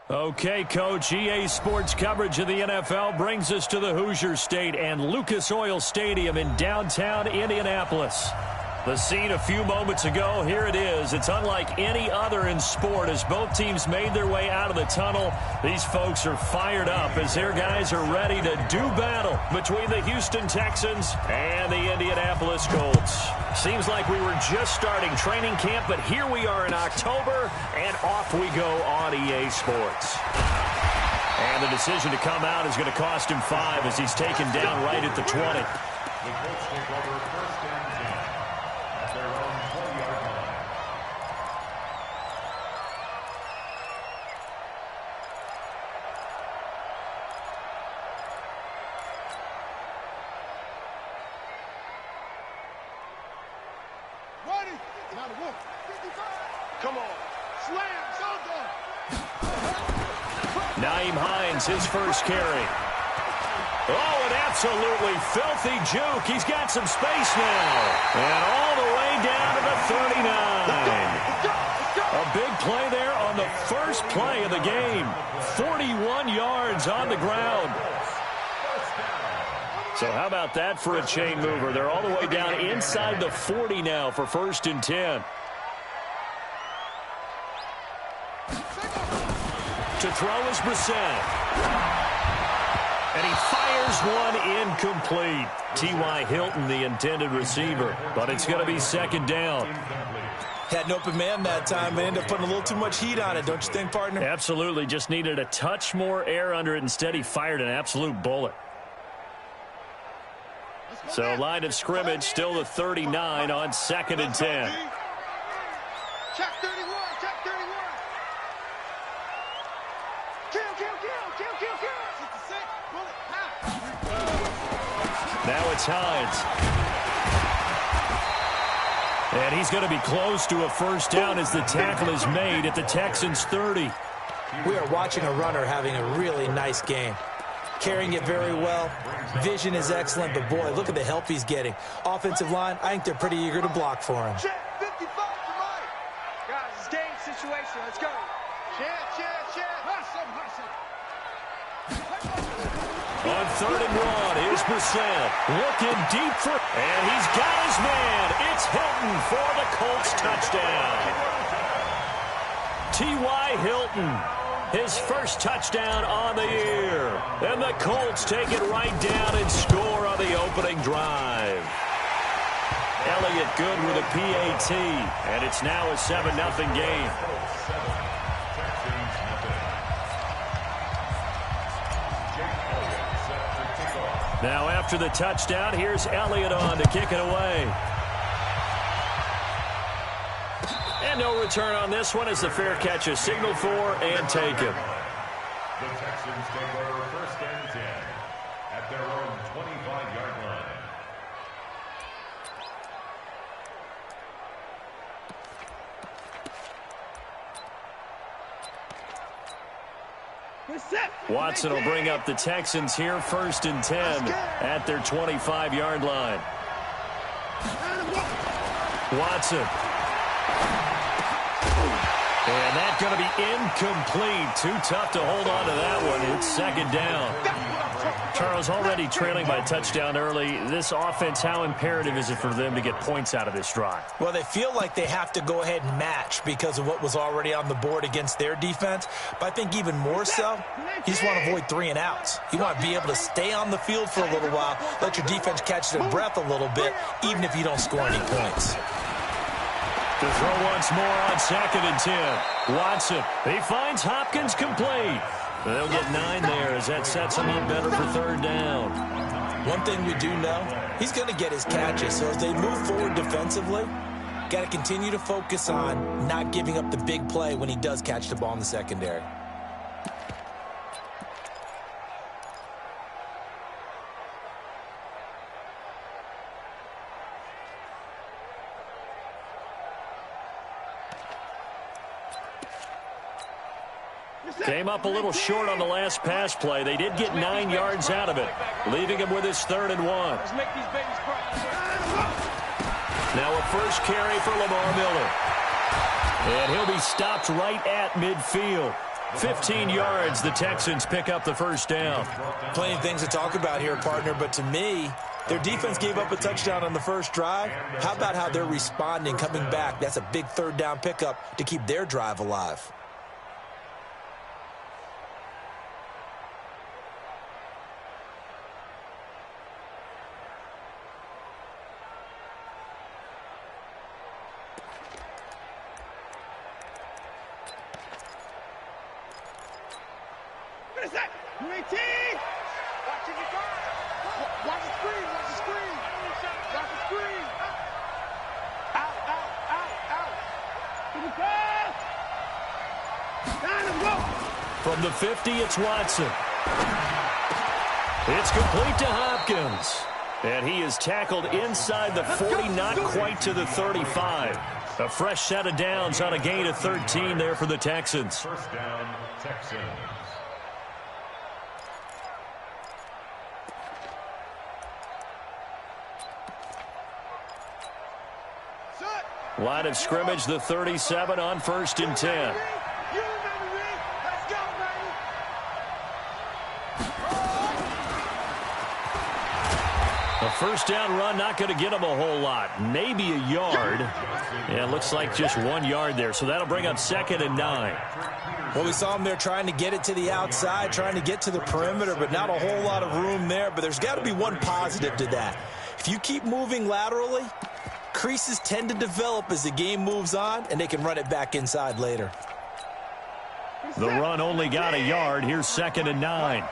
Okay, Coach, EA Sports coverage of the NFL brings us to the Hoosier State and Lucas Oil Stadium in downtown Indianapolis. The scene a few moments ago, here it is. It's unlike any other in sport as both teams made their way out of the tunnel. These folks are fired up as their guys are ready to do battle between the Houston Texans and the Indianapolis Colts. Seems like we were just starting training camp, but here we are in October, and off we go on EA Sports. And the decision to come out is going to cost him 5 as he's taken down right at the 20. The Colts take over first and 10 at their own 20-yard line. Ready? Now the wolf. 55. Come on. Slam. Shotgun. Naeem Hines, his first carry. Oh, an absolutely filthy juke. He's got some space now. And all the way down to the 39. A big play there on the first play of the game. 41 yards on the ground. So how about that for a chain mover? They're all the way down inside the 40 now for first and 10. To throw is Brissett. And he fires one incomplete. T.Y. Hilton, the intended receiver. But it's going to be second down. Had an open man that time, but ended up putting a little too much heat on it, don't you think, partner? Absolutely. Just needed a touch more air under it. Instead, he fired an absolute bullet. So line of scrimmage, still the 39 on second and 10. Check 31. Check 31. Kill. 66. Bullet. Half. Now it's Hines. And he's going to be close to a first down as the tackle is made at the Texans' 30. We are watching a runner having a really nice game. Carrying it very well. Vision is excellent, but boy, look at the help he's getting. Offensive line, I think they're pretty eager to block for him. Check 55 to right. Guys, it's game situation. Let's go. Check. On third and 1, here's Brissett. Looking deep for... And he's got his man. It's Hilton for the Colts touchdown. T.Y. Hilton. His first touchdown on the year. And the Colts take it right down and score on the opening drive. Elliott good with a PAT. And it's now a 7-0 game. Now after the touchdown, here's Elliott on to kick it away. And no return on this one as the fair catch is signaled for and taken. The Texans take over first and 10 at their own 25-yard line. Watson will bring up the Texans here first and 10 at their 25-yard line. Watson. And that's going to be incomplete. Too tough to hold on to that one. It's second down. Charles, already trailing by a touchdown early. This offense, how imperative is it for them to get points out of this drive? Well, they feel like they have to go ahead and match because of what was already on the board against their defense. But I think even more so, you just want to avoid 3 and outs. You want to be able to stay on the field for a little while, let your defense catch their breath a little bit, even if you don't score any points. To throw once more on second and 10. Watson, he finds Hopkins complete. They'll get 9 there as that sets him up better for third down. One thing we do know, he's going to get his catches. So as they move forward defensively, got to continue to focus on not giving up the big play when he does catch the ball in the secondary. Came up a little short on the last pass play. They did get 9 yards out of it, leaving him with his third and 1. Now a first carry for Lamar Miller. And he'll be stopped right at midfield. 15 yards, the Texans pick up the first down. Plenty of things to talk about here, partner, but to me, their defense gave up a touchdown on the first drive. How about how they're responding, coming back? That's a big third down pickup to keep their drive alive. From the 50, it's Watson. It's complete to Hopkins. And he is tackled inside the 40, not quite to the 35. A fresh set of downs on a gain of 13 there for the Texans. First down, Texans. Line of scrimmage, the 37 on 1st and 10. A first down run, not going to get him a whole lot. Maybe a yard. And looks like just 1 yard there. So that'll bring up 2nd and 9. Well, we saw him there trying to get it to the outside, trying to get to the perimeter, but not a whole lot of room there. But there's got to be one positive to that. If you keep moving laterally, creases tend to develop as the game moves on, and they can run it back inside later. The run only got a yard. Here's 2nd and 9.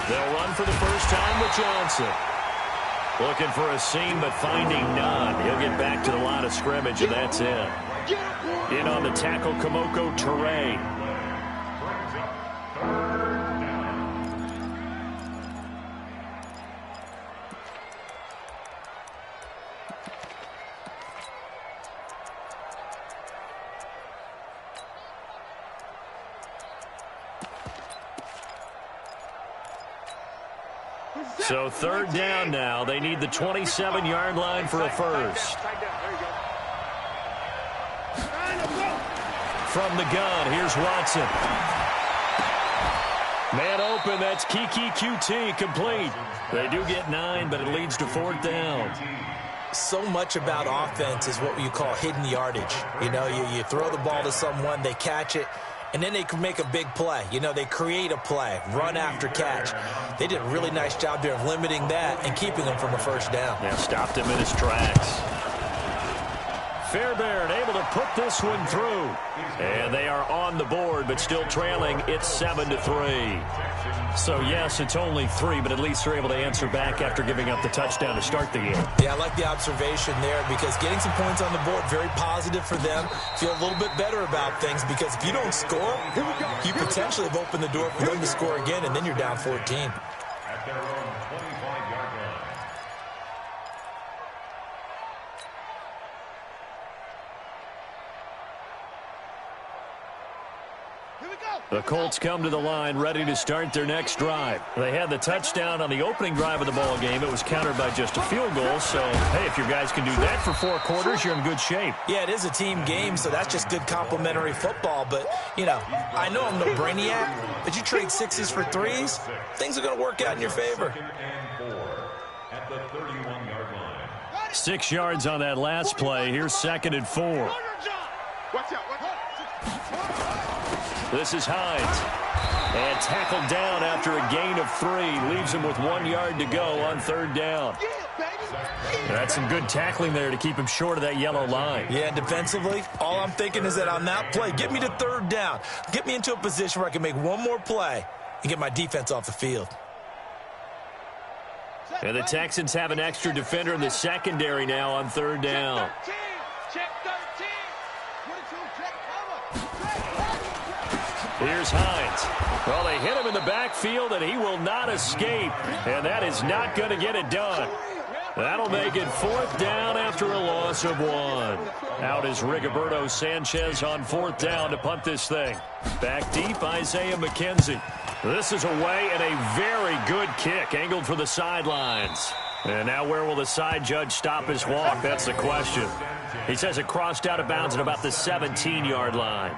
They'll run for the first time with Johnson. Looking for a seam, but finding none. He'll get back to the line of scrimmage, and that's it. In on the tackle, Kamoko Toure. So 3rd down now. They need the 27-yard line for a first. From the gun, here's Watson. Man open, that's Kiki QT, complete. They do get 9, but it leads to 4th down. So much about offense is what you call hidden yardage. You know, you throw the ball to someone, they catch it, and then they can make a big play. You know, they create a play, run after catch. They did a really nice job there of limiting that and keeping him from a first down. Yeah, stopped him in his tracks. Fairbairn able to put this one through. And they are on the board, but still trailing. It's 7-3. So, yes, it's only 3, but at least they're able to answer back after giving up the touchdown to start the game. Yeah, I like the observation there because getting some points on the board, very positive for them. Feel a little bit better about things because if you don't score, you potentially have opened the door for them to score again, and then you're down 14. At their own 25-yard line. The Colts come to the line ready to start their next drive. They had the touchdown on the opening drive of the ball game. It was countered by just a field goal. So, hey, if your guys can do that for 4 quarters, you're in good shape. Yeah, it is a team game, so that's just good complimentary football. But, you know, I know I'm no brainiac, but you trade 6s for 3s, things are going to work out in your favor. 2nd and 4 at the 31-yard line. 6 yards on that last play. Here's 2nd and 4. Watch out. This is Hines. And tackled down after a gain of 3. Leaves him with 1 yard to go on 3rd down. That's some good tackling there to keep him short of that yellow line. Yeah, defensively, all I'm thinking is that on that play, get me to 3rd down. Get me into a position where I can make one more play and get my defense off the field. And the Texans have an extra defender in the secondary now on 3rd down. Check 13. Here's Hines. Well, they hit him in the backfield, and he will not escape. And that is not going to get it done. That'll make it 4th down after a loss of 1. Out is Rigoberto Sanchez on 4th down to punt this thing. Back deep, Isaiah McKenzie. This is away and a very good kick, angled for the sidelines. And now where will the side judge stop his walk? That's the question. He says it crossed out of bounds at about the 17-yard line.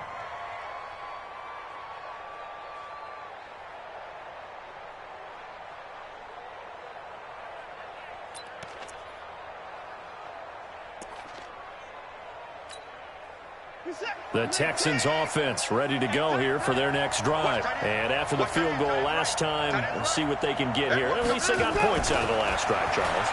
The Texans offense ready to go here for their next drive. And after the field goal last time, we'll see what they can get here. At least they got points out of the last drive, Charles.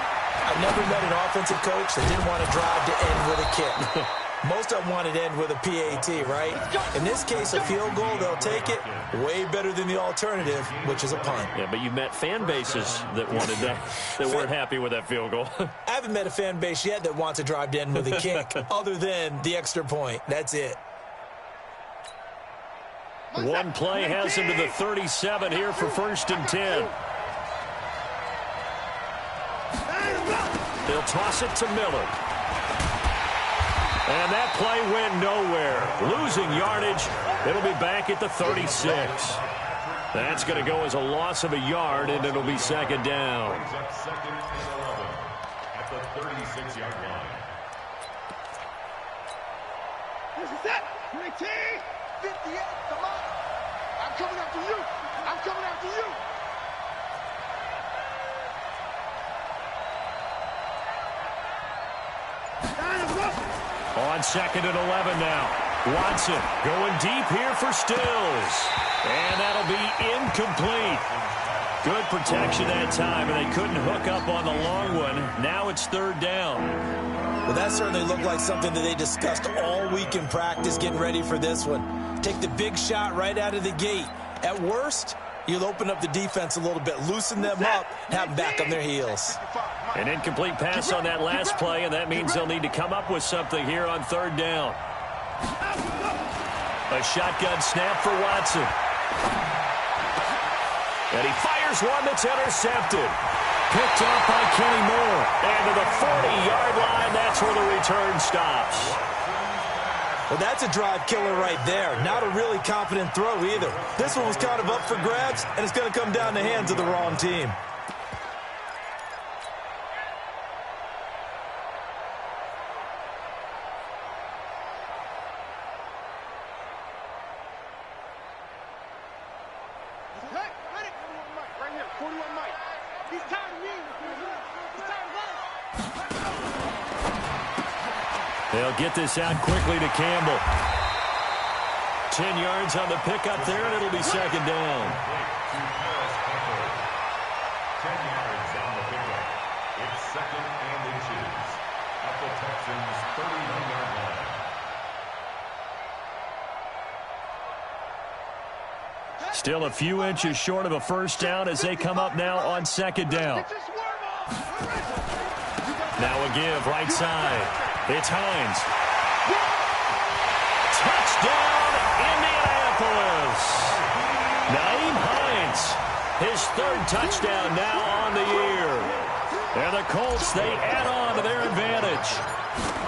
I've never met an offensive coach that didn't want to drive to end with a kick. Most of them want to end with a PAT, right? In this case, a field goal, they'll take it. Way better than the alternative, which is a punt. Yeah, but you've met fan bases that wanted that, that weren't happy with that field goal. I haven't met a fan base yet that wants to drive to end with a kick, other than the extra point. That's it. One play has him to the 37 here for 1st and 10. They'll toss it to Miller. And that play went nowhere. Losing yardage. It'll be back at the 36. That's going to go as a loss of a yard, and it'll be 2nd down. Second and 11 at the 36-yard line. This is it. 19, 58, come on. I'm coming after you. I'm coming after you. On 2nd and 11 now. Watson going deep here for Stills. And that'll be incomplete. Good protection that time, and they couldn't hook up on the long one. Now it's 3rd down. Well, that certainly looked like something that they discussed all week in practice, getting ready for this one. Take the big shot right out of the gate. At worst, you'll open up the defense a little bit, loosen them up, and have them back on their heels. An incomplete pass on that last play, and that means they'll need to come up with something here on 3rd down. A shotgun snap for Watson. And he fires one that's intercepted. Picked off by Kenny Moore. And to the 40-yard line, that's where the return stops. Well, that's a drive killer right there. Not a really confident throw either. This one was kind of up for grabs, and it's going to come down the hands of the wrong team. They'll get this out quickly to Campbell. 10 yards on the pickup there, and it'll be 2nd down. 10 yards on the pickup. It's 2nd and inches at the Texans' 31-yard line. Still a few inches short of a 1st down as they come up now on 2nd down. Now a give right side. It's Hines. Touchdown, Indianapolis. Nyheim Hines, his 3rd touchdown now on the year. And the Colts, they add on to their advantage.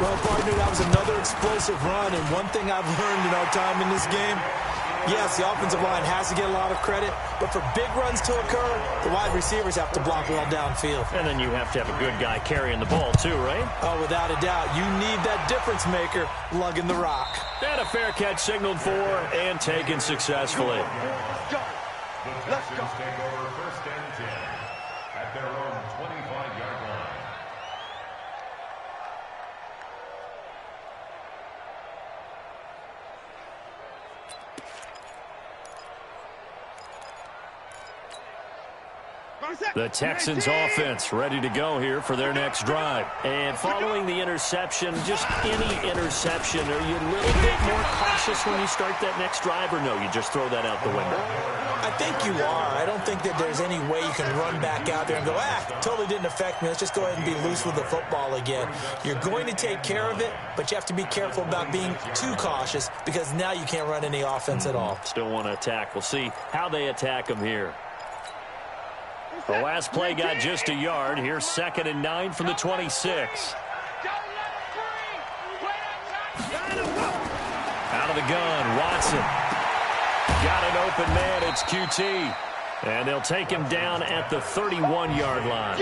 Well, partner, that was another explosive run, and one thing I've learned in our time in this game, yes, the offensive line has to get a lot of credit, but for big runs to occur, the wide receivers have to block well downfield. And then you have to have a good guy carrying the ball too, right? Oh, without a doubt. You need that difference maker lugging the rock. And a fair catch signaled for and taken successfully. The Texans take over 1st and 10 at their own 25-yard line. The Texans offense ready to go here for their next drive. And following the interception, just any interception, are you a little bit more cautious when you start that next drive, or no, you just throw that out the window? I think you are. I don't think that there's any way you can run back out there and go, totally didn't affect me. Let's just go ahead and be loose with the football again. You're going to take care of it, but you have to be careful about being too cautious because now you can't run any offense at all. Still want to attack. We'll see how they attack them here. The last play got just a yard. Here's 2nd and 9 from the 26. Out of the gun, Watson. Got an open man. It's QT. And they'll take him down at the 31-yard line.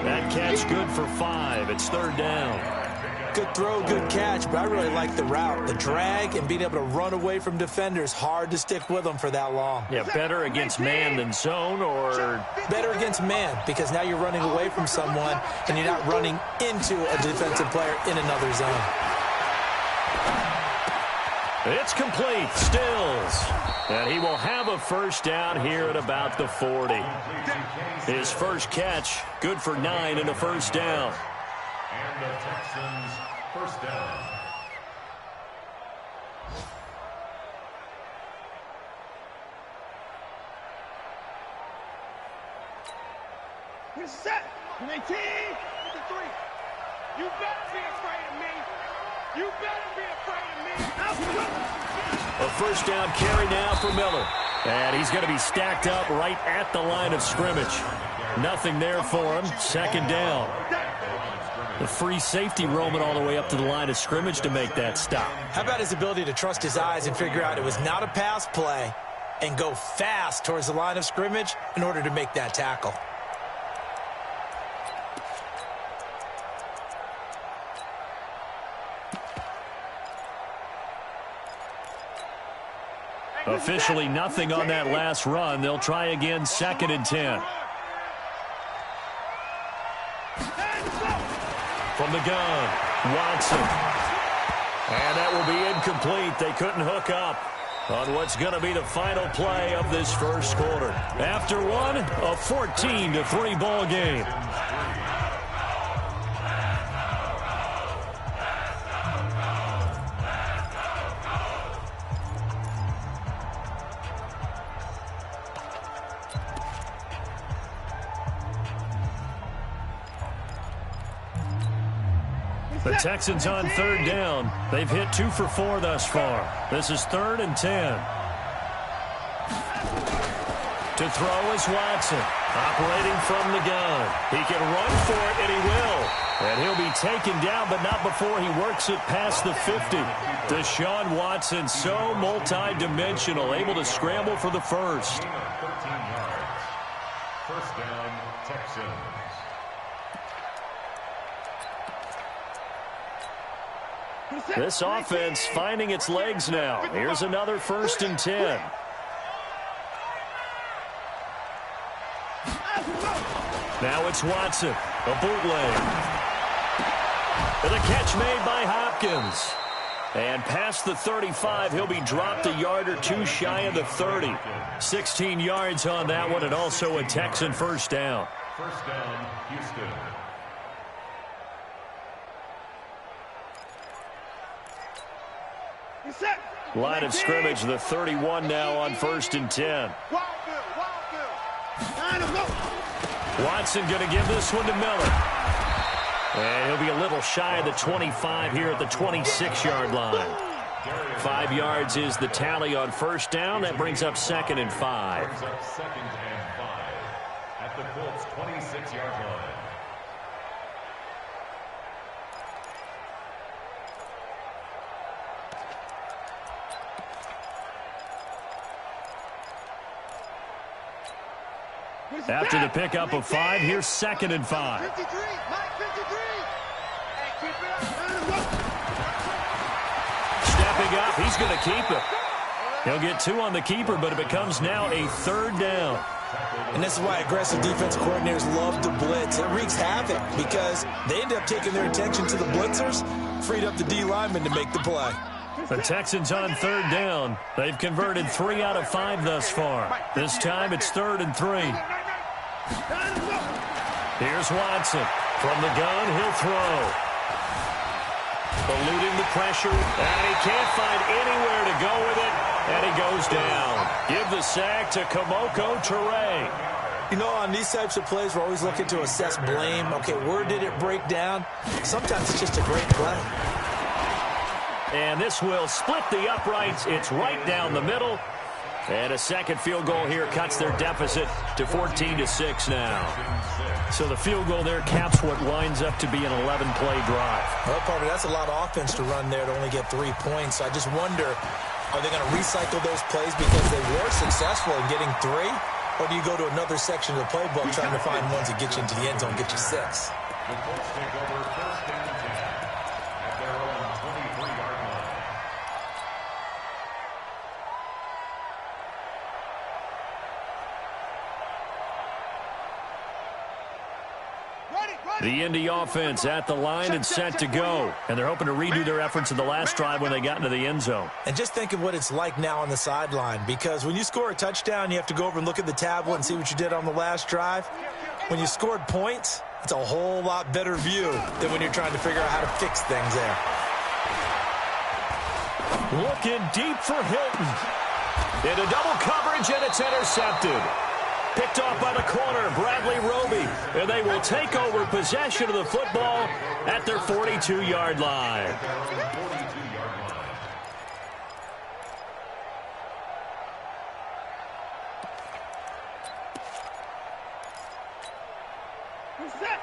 That catch good for 5. It's third down. Good throw, good catch, but I really like the route. The drag and being able to run away from defenders, hard to stick with them for that long. Yeah, better against man than zone, or? Better against man, because now you're running away from someone and you're not running into a defensive player in another zone. It's complete. Stills. And he will have a first down here at about the 40. His first catch, good for 9 and a first down. And the Texans first down. We're set. 19, 53. You better be afraid of me. You better be afraid of me. A first down carry now for Miller. And he's going to be stacked up right at the line of scrimmage. Nothing there for him. Second down. The free safety roaming all the way up to the line of scrimmage to make that stop. How about his ability to trust his eyes and figure out it was not a pass play and go fast towards the line of scrimmage in order to make that tackle. Officially nothing on that last run. They'll try again, second and 10. From the gun, Watson. And that will be incomplete. They couldn't hook up on what's going to be the final play of this first quarter. After one, a 14-3 ball game. The Texans on third down. They've hit 2 for 4 thus far. This is 3rd and 10. To throw is Watson. Operating from the gun. He can run for it, and he will. And he'll be taken down, but not before he works it past the 50. Deshaun Watson, so multi-dimensional, able to scramble for the first. 13 yards. First down, Texans. This offense finding its legs now. Here's another 1st and 10. Now it's Watson, a bootleg. And the catch made by Hopkins. And past the 35, he'll be dropped a yard or 2 shy of the 30. 16 yards on that one, and also a Texan first down. First down, Houston. Line of scrimmage, the 31 now on 1st and 10. Watson going to give this one to Miller. And he'll be a little shy of the 25 here at the 26-yard line. 5 yards is the tally on first down. That brings up 2nd and 5. Brings up 2nd and 5 at the Colts' 26-yard line. After the pickup of 5, here's 2nd and 5. 53, Mike 53. Hey, keep it up. Stepping up, he's going to keep it. He'll get 2 on the keeper, but it becomes now a 3rd down. And this is why aggressive defense coordinators love to blitz. It wreaks havoc because they end up taking their attention to the blitzers, freed up the D lineman to make the play. The Texans on 3rd down. They've converted 3 out of 5 thus far. This time it's 3rd and 3. Here's Watson. From the gun, he'll throw. Eluding the pressure, and he can't find anywhere to go with it, and he goes down. Give the sack to Kamoko Toure. You know, on these types of plays, we're always looking to assess blame. Okay, where did it break down? Sometimes it's just a great play. And this will split the uprights. It's right down the middle. And a second field goal here cuts their deficit to 14-6 now. So the field goal there caps what winds up to be an 11-play drive. Well, Parker, that's a lot of offense to run there to only get 3 points. I just wonder, are they going to recycle those plays because they were successful in getting 3? or do you go to another section of the playbook trying to find ones that get you into the end zone, get you 6? The Colts take over 1st and 10 at their own 23-yard line. The Indy offense at the line and set to go. And they're hoping to redo their efforts in the last drive when they got into the end zone. And just think of what it's like now on the sideline, because when you score a touchdown, you have to go over and look at the tablet and see what you did on the last drive. When you scored points, it's a whole lot better view than when you're trying to figure out how to fix things there. Looking deep for Hilton. Into double coverage, and it's intercepted. Picked off by the corner, Bradley Roby. And they will take over possession of the football at their 42-yard line.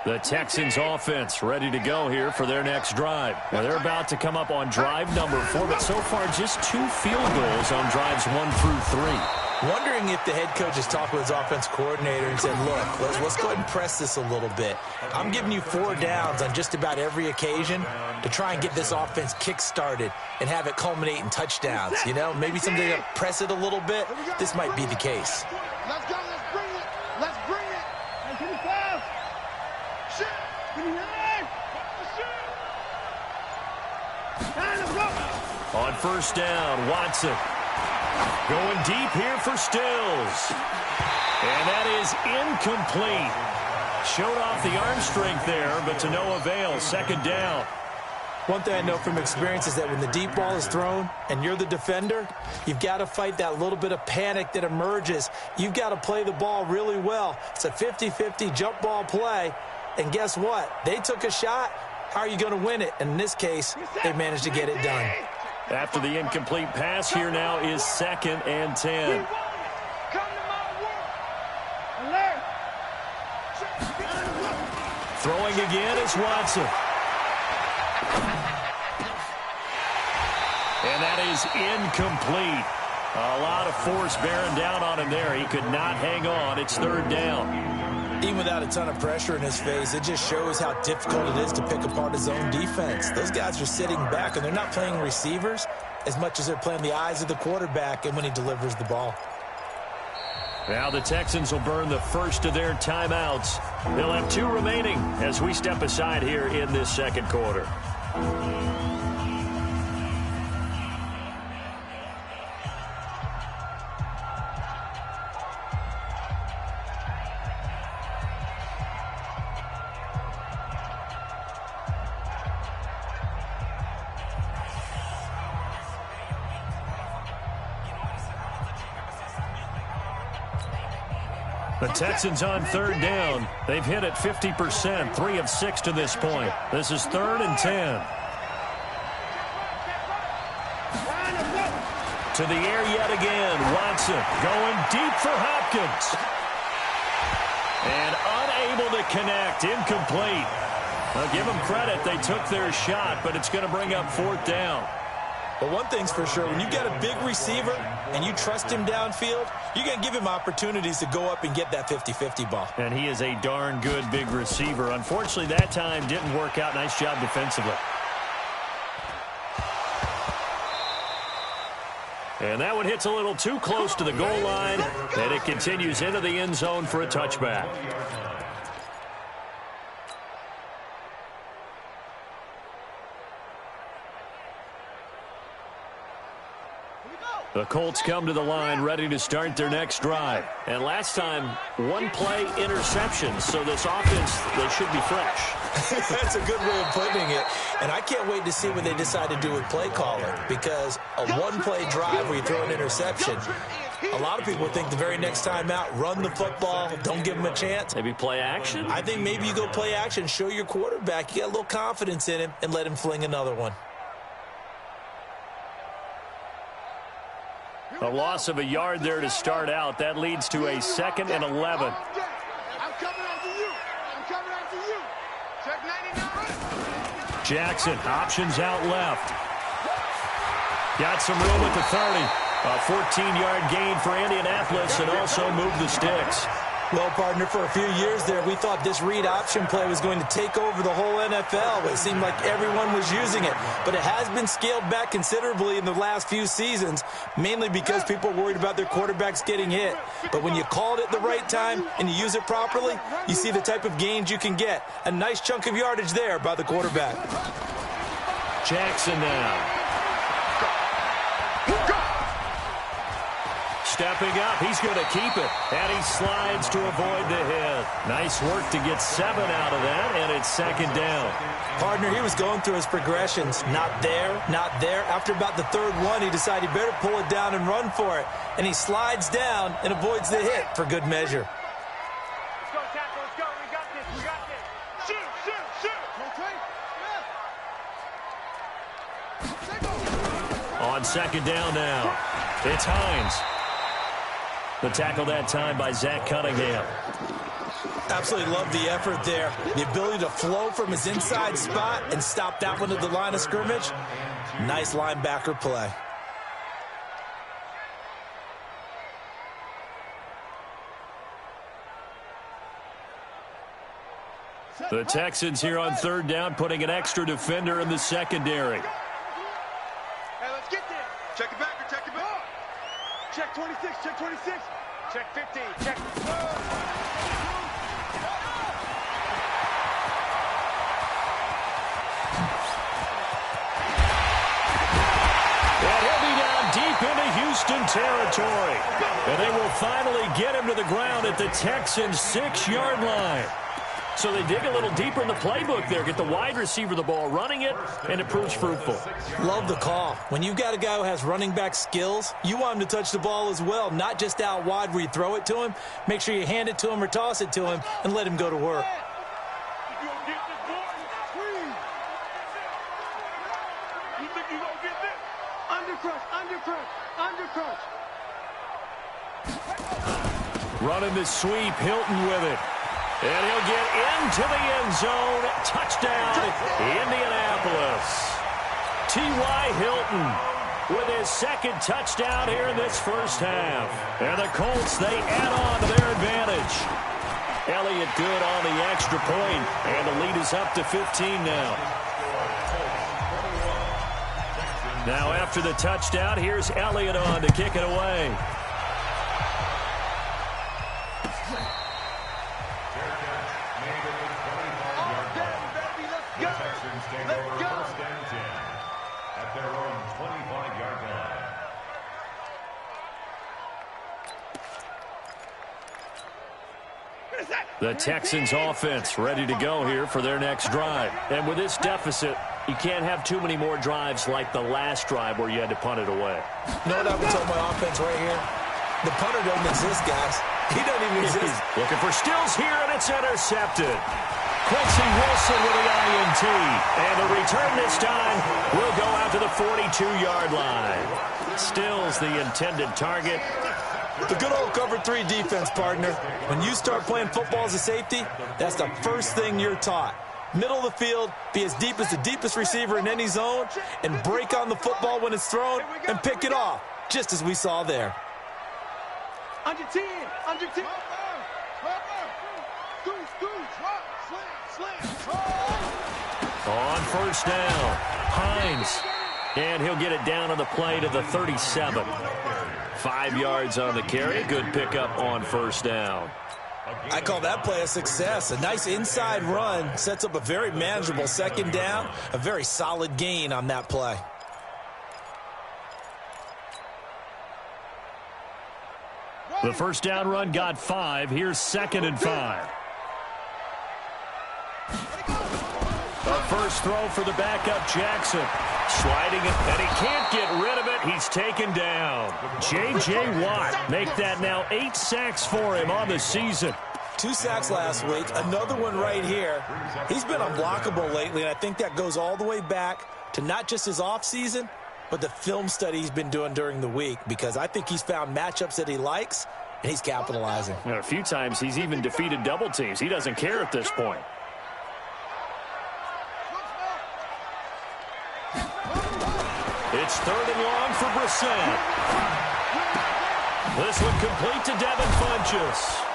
The Texans offense ready to go here for their next drive. Now they're about to come up on drive number 4, but so far just 2 field goals on drives 1 through 3. Wondering if the head coach has talked with his offense coordinator and said, look, let's go ahead and press this a little bit. I'm giving you 4 downs on just about every occasion to try and get this offense kick-started and have it culminate in touchdowns. You know, maybe something to press it a little bit. This might be the case. Let's go. Let's bring it. Let's bring it. Hey, give me 5. Shit. Give me 9. On first down, Watson. Going deep here for Stills. And that is incomplete. Showed off the arm strength there, but to no avail. Second down. One thing I know from experience is that when the deep ball is thrown and you're the defender, you've got to fight that little bit of panic that emerges. You've got to play the ball really well. It's a 50-50 jump ball play. And guess what? They took a shot. How are you going to win it? And in this case, they managed to get it done. After the incomplete pass, here now is 2nd and 10. Throwing again is Watson. And that is incomplete. A lot of force bearing down on him there. He could not hang on. It's 3rd down. Even without a ton of pressure in his face, it just shows how difficult it is to pick apart his own defense. Those guys are sitting back, and they're not playing receivers as much as they're playing the eyes of the quarterback and when he delivers the ball. Now the Texans will burn the first of their timeouts. They'll have 2 remaining as we step aside here in this second quarter. The Texans on 3rd down. They've hit it 50%, 3 of 6 to this point. This is 3rd and 10. To the air yet again. Watson going deep for Hopkins. And unable to connect. Incomplete. I'll give them credit. They took their shot, but it's going to bring up 4th down. But one thing's for sure, when you've got a big receiver and you trust him downfield, you're going to give him opportunities to go up and get that 50-50 ball. And he is a darn good big receiver. Unfortunately, that time didn't work out. Nice job defensively. And that one hits a little too close to the goal line, and it continues into the end zone for a touchback. The Colts come to the line ready to start their next drive. And last time, 1-play interception. So this offense, they should be fresh. That's a good way of putting it. And I can't wait to see what they decide to do with play calling. Because a 1-play drive where you throw an interception, a lot of people think the very next time out, run the football, don't give them a chance. Maybe play action? I think maybe you go play action, show your quarterback you got a little confidence in him, and let him fling another one. A loss of a yard there to start out. That leads to a 2nd and 11. I'm coming after you. I'm coming after you. Check 99. Jackson, options out left. Got some room at the 30. A 14-yard gain for Indianapolis and also moved the sticks. Well, partner, for a few years there, we thought this read option play was going to take over the whole NFL. It seemed like everyone was using it. But it has been scaled back considerably in the last few seasons, mainly because people are worried about their quarterbacks getting hit. But when you call it at the right time and you use it properly, you see the type of gains you can get. A nice chunk of yardage there by the quarterback. Jackson now. Stepping up, he's going to keep it, and he slides to avoid the hit. Nice work to get 7 out of that, and it's second down. Partner, he was going through his progressions. Not there, not there. After about the third one, he decided he better pull it down and run for it. And he slides down and avoids the hit for good measure. Let's go, tackle, let's go. We got this, we got this. Shoot, shoot, shoot. Okay, On second down now, it's Hines. The tackle that time by Zach Cunningham. Absolutely love the effort there. The ability to flow from his inside spot and stop that one at the line of scrimmage. Nice linebacker play. The Texans here on third down, putting an extra defender in the secondary. Hey, let's get there. Check it back, check it back. Check 26, check 26. Check 15, check. And he'll be down deep into Houston territory. And they will finally get him to the ground at the Texans' 6-yard line. So they dig a little deeper in the playbook there, get the wide receiver the ball, running it, and it proves fruitful. Love the call. When you've got a guy who has running back skills, you want him to touch the ball as well, not just out wide where you throw it to him. Make sure you hand it to him or toss it to him and let him go to work. Running the sweep, Hilton with it. And he'll get into the end zone. Touchdown, Indianapolis. T.Y. Hilton with his second touchdown here in this first half. And the Colts, they add on to their advantage. Elliott good on the extra point, and the lead is up to 15 now. Now after the touchdown, here's Elliott on to kick it away. The Texans offense ready to go here for their next drive. And with this deficit, you can't have too many more drives like the last drive where you had to punt it away. You know what I would tell my offense right here? The punter doesn't exist, guys. He doesn't even exist. Looking for Stills here, and it's intercepted. Quincy Wilson with the INT. And the return this time will go out to the 42-yard line. Stills the intended target. The good old cover 3 defense, partner. When you start playing football as a safety, that's the first thing you're taught. Middle of the field, be as deep as the deepest receiver in any zone, and break on the football when it's thrown and pick it off, just as we saw there. Under 10, under 10. On first down, Hines. And he'll get it down on the play to the 37. 5 yards on the carry. Good pickup on first down. I call that play a success. A nice inside run sets up a very manageable second down. A very solid gain on that play. The first down run got 5. Here's 2nd and 5. A first throw for the backup, Jackson. Sliding it, and he can't get rid of it. He's taken down. J.J. Watt make that now 8 sacks for him on the season. 2 sacks last week, another one right here. He's been unblockable lately, and I think that goes all the way back to not just his offseason, but the film study he's been doing during the week, because I think he's found matchups that he likes, and he's capitalizing. And a few times he's even defeated double teams. He doesn't care at this point. It's 3rd and long for Brissett. This one complete to Devin Funchess.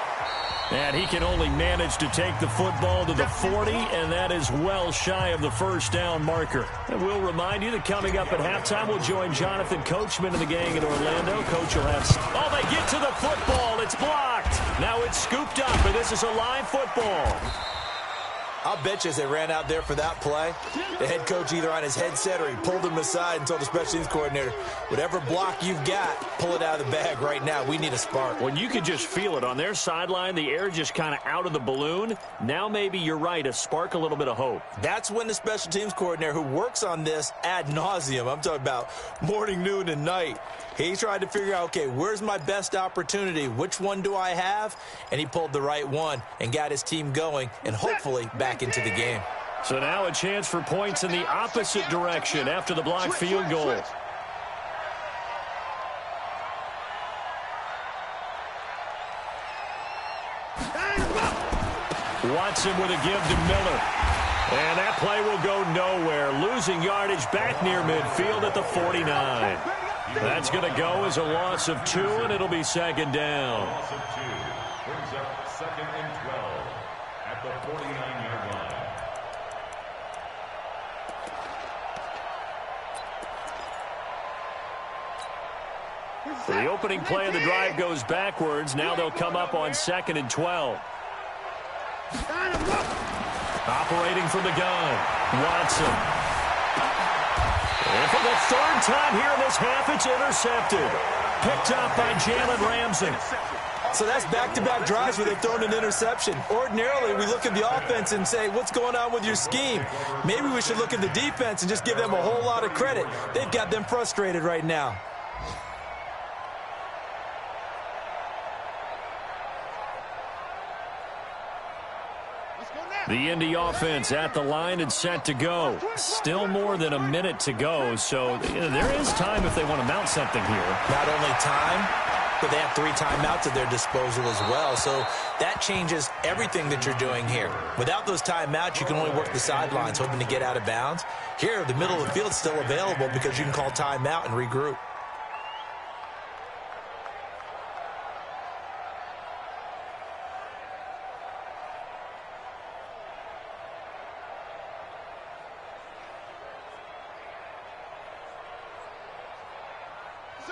And he can only manage to take the football to the 40, and that is well shy of the first down marker. And we'll remind you that coming up at halftime, we'll join Jonathan Coachman and the gang in Orlando. Coach will have... Oh, they get to the football. It's blocked. Now it's scooped up, and this is a live football. I'll bet you as they ran out there for that play, the head coach either on his headset or he pulled him aside and told the special teams coordinator, whatever block you've got, pull it out of the bag right now. We need a spark. When you could just feel it on their sideline, the air just kind of out of the balloon. Now maybe you're right, a spark, a little bit of hope. That's when the special teams coordinator who works on this ad nauseum, I'm talking about morning, noon, and night, he tried to figure out, okay, where's my best opportunity? Which one do I have? And he pulled the right one and got his team going and hopefully back into the game. So now a chance for points in the opposite direction after the blocked field goal. Watson with a give to Miller. And that play will go nowhere. Losing yardage back near midfield at the 49. That's going to go as a loss of 2, and it'll be second down. Loss of 2 brings up second and 12 at the 49-yard line. So the opening play of the drive goes backwards. Now they'll come up on second and 12. Operating from the gun, Watson. And for the third time here in this half, it's intercepted. Picked up by Jalen Ramsey. So that's back-to-back drives where they've thrown an interception. Ordinarily, we look at the offense and say, what's going on with your scheme? Maybe we should look at the defense and just give them a whole lot of credit. They've got them frustrated right now. The Indy offense at the line and set to go. Still more than a minute to go, so there is time if they want to mount something here. Not only time, but they have 3 timeouts at their disposal as well, so that changes everything that you're doing here. Without those timeouts, you can only work the sidelines, hoping to get out of bounds. Here, the middle of the field is still available because you can call timeout and regroup.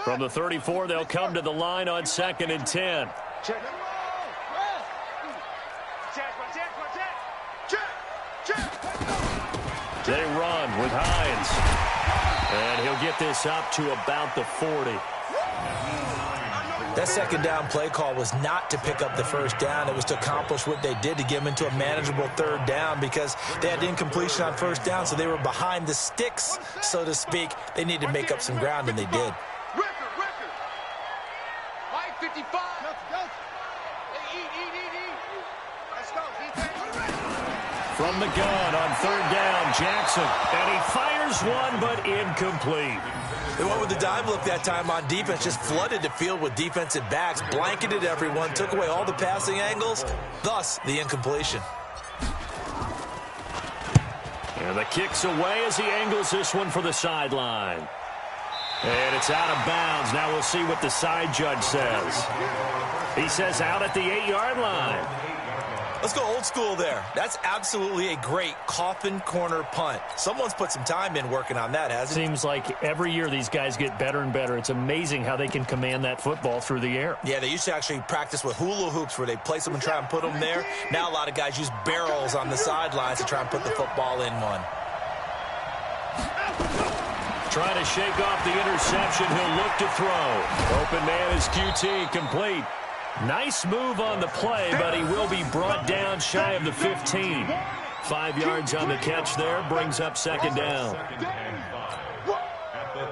From the 34, they'll come to the line on second and 10. Check. They run with Hines. And he'll get this up to about the 40. That second down play call was not to pick up the first down. It was to accomplish what they did to get them into a manageable third down because they had incompletion on first down, so they were behind the sticks, so to speak. They needed to make up some ground, and they did. From the gun on third down, Jackson. And he fires one, but incomplete. They went with the dime look that time on defense, just flooded the field with defensive backs, blanketed everyone, took away all the passing angles, thus the incompletion. And the kick's away as he angles this one for the sideline. And it's out of bounds. Now we'll see what the side judge says. He says out at the 8-yard line. Let's go old school there. That's absolutely a great coffin corner punt. Someone's put some time in working on that, hasn't he? Seems like every year these guys get better and better. It's amazing how they can command that football through the air. Yeah, they used to actually practice with hula hoops where they place them and try and put them there. Now a lot of guys use barrels on the sidelines to try and put the football in one. Trying to shake off the interception. He'll look to throw. Open man is QT, complete. Nice move on the play, but he will be brought down shy of the 15. 5 yards on the catch there, brings up second down.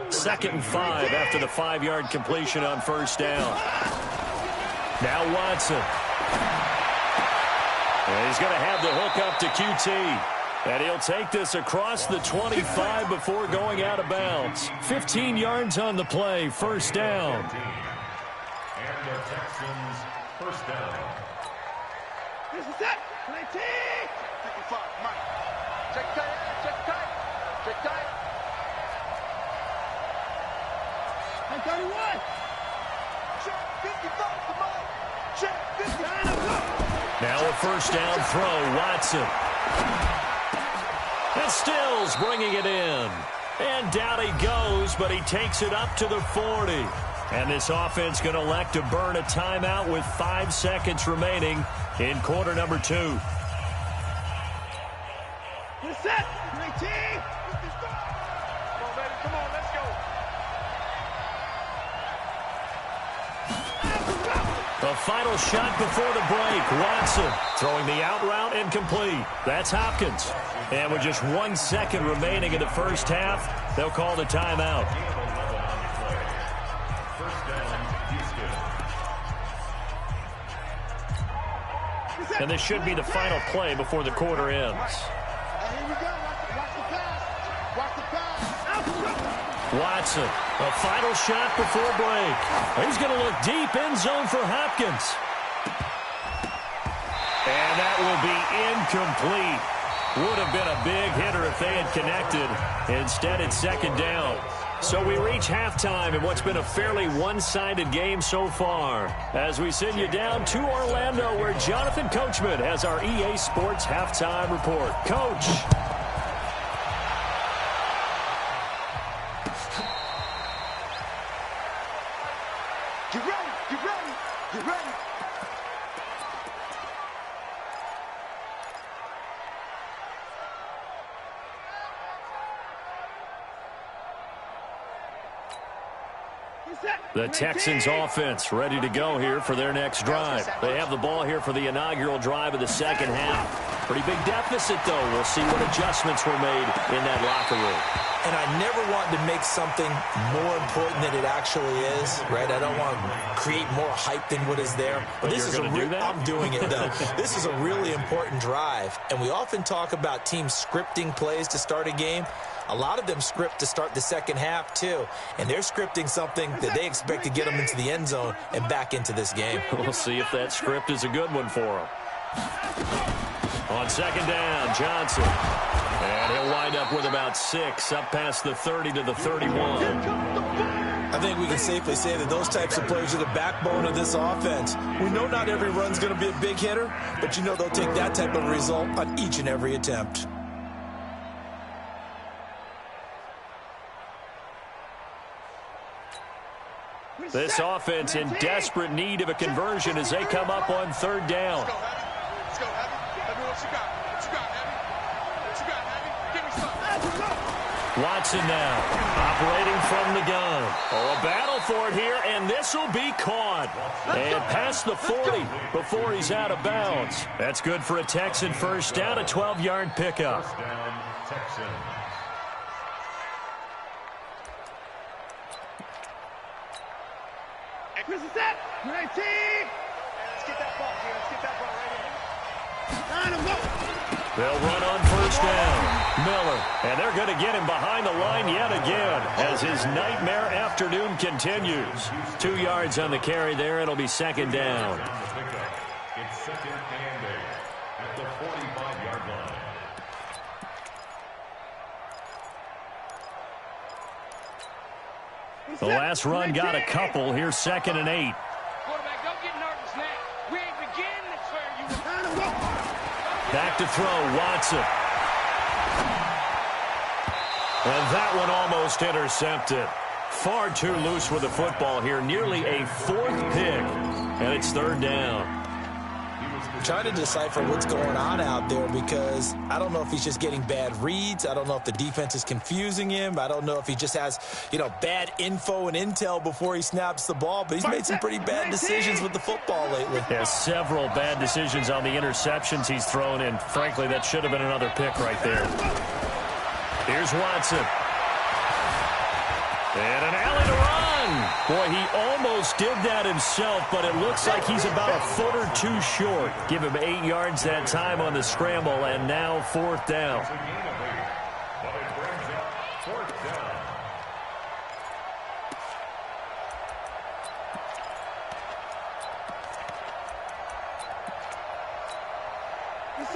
2nd and 5 after the 5-yard completion on first down. Now Watson. And he's going to have the hook up to QT. And he'll take this across the 25 before going out of bounds. 15 yards on the play, first down. And the Texans first down. This is it. 19. 55. Mike. Check tight. Check tight. Check tight. 31. Now a first down throw, Watson. And Stills bringing it in. And down he goes, but he takes it up to the 40. And this offense going to elect to burn a timeout with 5 seconds remaining in quarter number 2. Set. 19. Come on, baby. Come on, let's go. The final shot before the break. Watson throwing the out route incomplete. That's Hopkins. And with just 1 second remaining in the first half, they'll call the timeout. And this should be the final play before the quarter ends. Here we go. Watch the pass. Watch the pass. Watson, a final shot before break. He's going to look deep end zone for Hopkins. And that will be incomplete. Would have been a big hitter if they had connected. Instead, it's second down. So we reach halftime in what's been a fairly one-sided game so far. As we send you down to Orlando, where Jonathan Coachman has our EA Sports halftime report. Coach. Get ready. Get ready. Get ready. The Texans offense ready to go here for their next drive. They have the ball here for the inaugural drive of the second half. Pretty big deficit, though. We'll see what adjustments were made in that locker room. And I never want to make something more important than it actually is, right? I don't want to create more hype than what is there. But this is I'm doing it, though. This is a really important drive. And we often talk about teams scripting plays to start a game. A lot of them script to start the second half, too. And they're scripting something that they expect to get them into the end zone and back into this game. We'll see if that script is a good one for them. On second down, Johnson. And he'll wind up with about 6, up past the 30 to the 31. I think we can safely say that those types of plays are the backbone of this offense. We know not every run's going to be a big hitter, but you know they'll take that type of result on each and every attempt. This offense in desperate need of a conversion as they come up on third down. Let's go, Heavy. Heavy, what you got? What you got, Heavy? What you got, Heavy? Give me something. Watson now, operating from the gun. Oh, a battle for it here, and this will be caught. And past the 40 before he's out of bounds. That's good for a Texan first down, a 12-yard pickup. First down, Texans. Chris is set. 19. Let's get that ball here. Let's get that ball right here. They'll run on first down. Miller. And they're going to get him behind the line yet again as his nightmare afternoon continues. 2 yards on the carry there. It'll be second down. It's second and 8 at the 45-yard line. The last run got a couple. Here's second and 8. Quarterback, don't get nervous now. We ain't beginning to where you Back to throw, Watson. And that one almost intercepted. Far too loose with the football here. Nearly a 4th pick. And it's third down. Trying to decipher what's going on out there because I don't know if he's just getting bad reads. I don't know if the defense is confusing him. I don't know if he just has, bad info and intel before he snaps the ball. But he's made some pretty bad decisions with the football lately. Yeah, several bad decisions on the interceptions he's thrown, and frankly, that should have been another pick right there. Here's Watson. And an alley to run. Boy, he almost did that himself, but it looks like he's about a foot or 2 short. Give him 8 yards that time on the scramble, and now fourth down. But it brings up fourth down.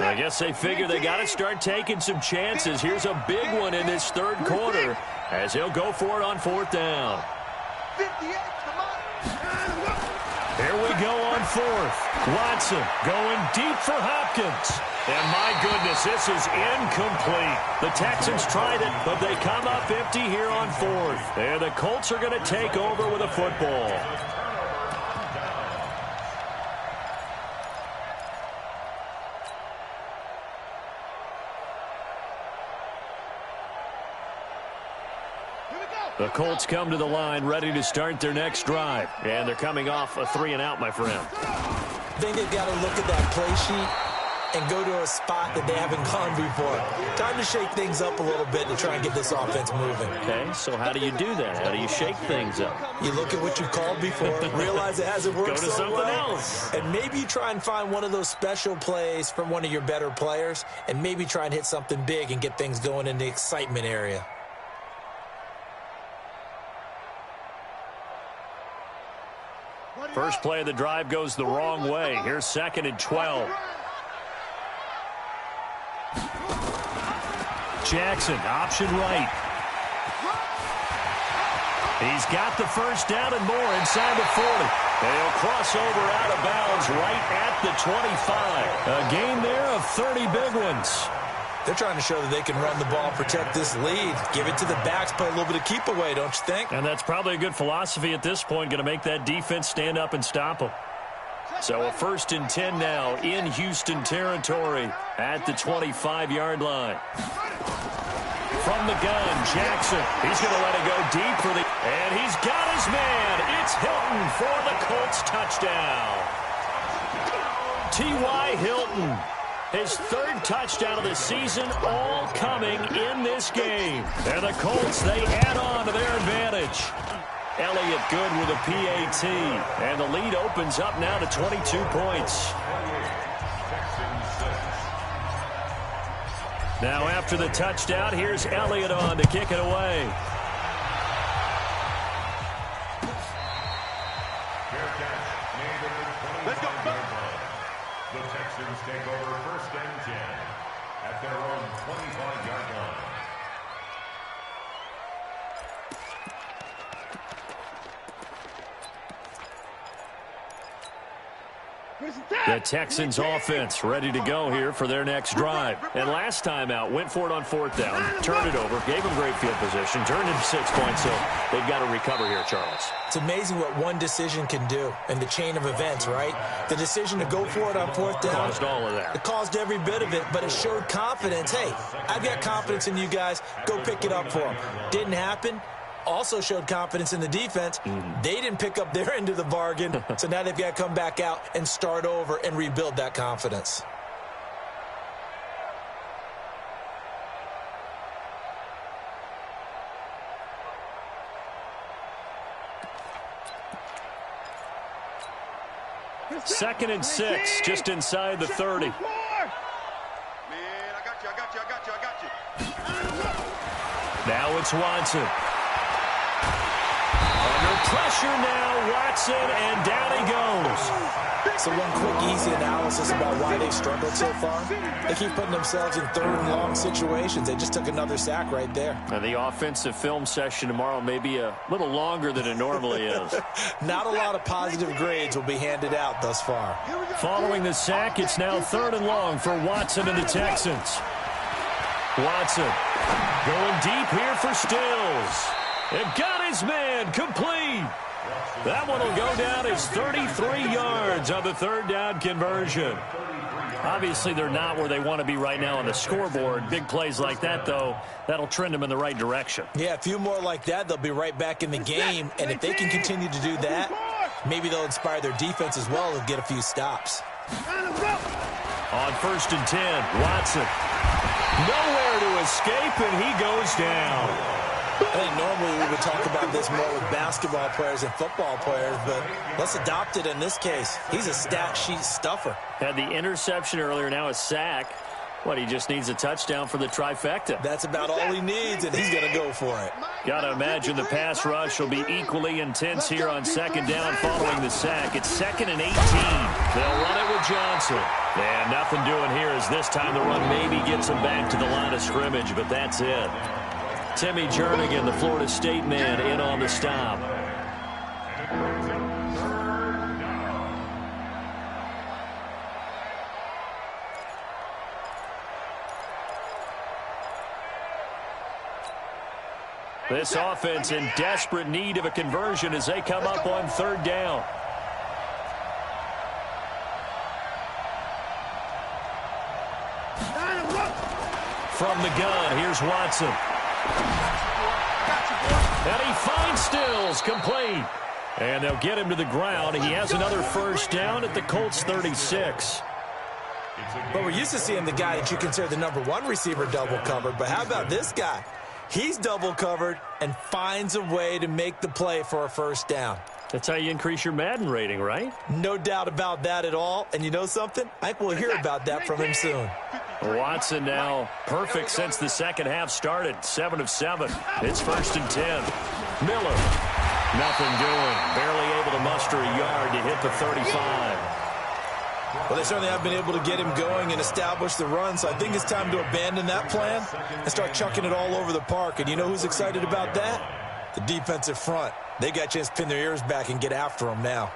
I guess they figure they got to start taking some chances. Here's a big one in this third quarter as he'll go for it on fourth down. 58, come on. we go on fourth. Watson going deep for Hopkins. And my goodness, this is incomplete. The Texans tried it, but they come up empty here on fourth. And the Colts are going to take over with a football. The Colts come to the line ready to start their next drive. And they're coming off a 3-and-out, my friend. I think they've got to look at that play sheet and go to a spot that they haven't gone before. Time to shake things up a little bit to try and get this offense moving. Okay, so how do you do that? How do you shake things up? You look at what you called before, realize it hasn't worked Go to so something well, else. and maybe you try and find one of those special plays from one of your better players, and maybe try and hit something big and get things going in the excitement area. First play of the drive goes the wrong way. Here's 2nd and 12. Jackson, option right. He's got the first down and more inside the 40. They'll cross over out of bounds right at the 25. A gain there of 30 big ones. They're trying to show that they can run the ball, protect this lead, give it to the backs, play a little bit of keep away, don't you think? And that's probably a good philosophy at this point, going to make that defense stand up and stop them. So a 1st and 10 now in Houston territory at the 25-yard line. From the gun, Jackson. He's going to let it go deep for the... And he's got his man. It's Hilton for the Colts touchdown. T.Y. Hilton. His 3rd touchdown of the season, all coming in this game. And the Colts, they add on to their advantage. Elliott good with a PAT. And the lead opens up now to 22 points. Now after the touchdown, here's Elliott on to kick it away. Let's go. The Texans take over 1st and 10 at their own 25-yard line. The Texans offense ready to go here for their next drive. And last time out, went for it on 4th down, turned it over, gave them great field position, turned into 6 points, so they've got to recover here, Charles. It's amazing what one decision can do in the chain of events, right? The decision to go for it on 4th down. Caused all of that. It caused every bit of it, but it showed confidence. Hey, I've got confidence in you guys. Go pick it up for them. Didn't happen. Also showed confidence in the defense. They didn't pick up their end of the bargain, so now they've got to come back out and start over and rebuild that confidence. Second and 6, just inside the 30. Man, I got you. Now it's Watson. Under pressure now, Watson, and down he goes. So one quick, easy analysis about why they've struggled so far. They keep putting themselves in 3rd and long situations. They just took another sack right there. And the offensive film session tomorrow may be a little longer than it normally is. Not a lot of positive grades will be handed out thus far. Following the sack, it's now 3rd and long for Watson and the Texans. Watson going deep here for Stills. It got his man complete. That one will go down as 33 yards on the 3rd down conversion. Obviously, they're not where they want to be right now on the scoreboard. Big plays like that, though, that'll trend them in the right direction. Yeah, a few more like that, they'll be right back in the game. And if they can continue to do that, maybe they'll inspire their defense as well and get a few stops. On 1st and 10, Watson. Nowhere to escape, and he goes down. I think normally we would talk about this more with basketball players and football players, but let's adopt it in this case. He's a stat sheet stuffer. Had the interception earlier, now a sack. What, he just needs a touchdown for the trifecta. That's about all he needs, and he's going to go for it. Got to imagine the pass rush will be equally intense here on 2nd down following the sack. It's 2nd and 18. They'll run it with Johnson. And nothing doing here as this time the run maybe gets them back to the line of scrimmage, but that's it. Timmy Jernigan, the Florida State man, in on the stop. This offense in desperate need of a conversion as they come up on third down. From the gun, here's Watson. And he finds Stills, complete. And they'll get him to the ground. He has another first down at the Colts 36. But we're used to seeing the guy that you consider the #1 receiver double covered. But how about this guy? He's double covered and finds a way to make the play for a first down. That's how you increase your Madden rating, right? No doubt about that at all. And you know something? I think we'll hear about that from him soon. Watson now perfect since the second half started. 7 of 7. It's 1st and 10. Miller, nothing doing. Barely able to muster a yard to hit the 35. Well, they certainly have been able to get him going and establish the run, so I think it's time to abandon that plan and start chucking it all over the park. And you know who's excited about that? The defensive front. They got a chance to pin their ears back and get after him now.